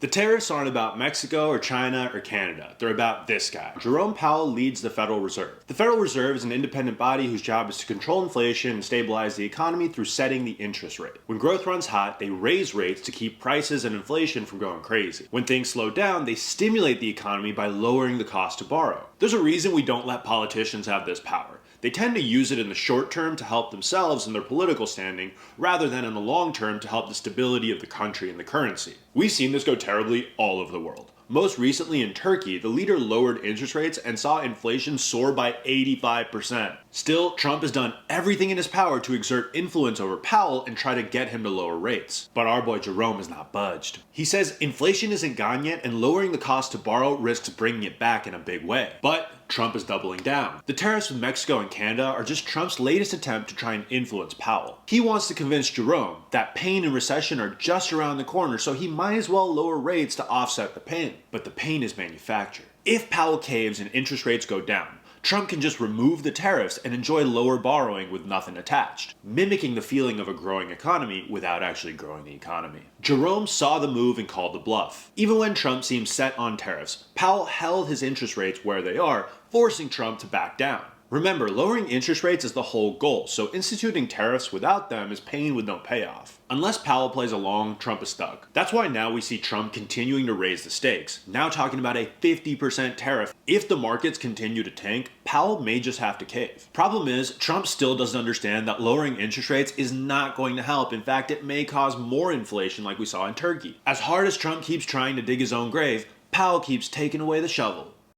The tariffs aren't about Mexico or China or Canada. They're about this guy. Jerome Powell leads the Federal Reserve. The Federal Reserve is an independent body whose job is to control inflation and stabilize the economy through setting the interest rate. When growth runs hot, they raise rates to keep prices and inflation from going crazy. When things slow down, they stimulate the economy by lowering the cost to borrow. There's a reason we don't let politicians have this power. They tend to use it in the short term to help themselves and their political standing, rather than in the long term to help the stability of the country and the currency. We've seen this go terribly all over the world. Most recently in Turkey, the leader lowered interest rates and saw inflation soar by 85%. Still, Trump has done everything in his power to exert influence over Powell and try to get him to lower rates. But our boy Jerome has not budged. He says inflation isn't gone yet and lowering the cost to borrow risks bringing it back in a big way. But Trump is doubling down. The tariffs with Mexico and Canada are just Trump's latest attempt to try and influence Powell. He wants to convince Jerome that pain and recession are just around the corner, so he might as well lower rates to offset the pain. But the pain is manufactured. If Powell caves and interest rates go down, Trump can just remove the tariffs and enjoy lower borrowing with nothing attached, mimicking the feeling of a growing economy without actually growing the economy. Jerome saw the move and called the bluff. Even when Trump seemed set on tariffs, Powell held his interest rates where they are, forcing Trump to back down. Remember, lowering interest rates is the whole goal, so instituting tariffs without them is pain with no payoff. Unless Powell plays along, Trump is stuck. That's why now we see Trump continuing to raise the stakes, now talking about a 50% tariff. If the markets continue to tank, Powell may just have to cave. Problem is, Trump still doesn't understand that lowering interest rates is not going to help. In fact, it may cause more inflation like we saw in Turkey. As hard as Trump keeps trying to dig his own grave, Powell keeps taking away the shovel.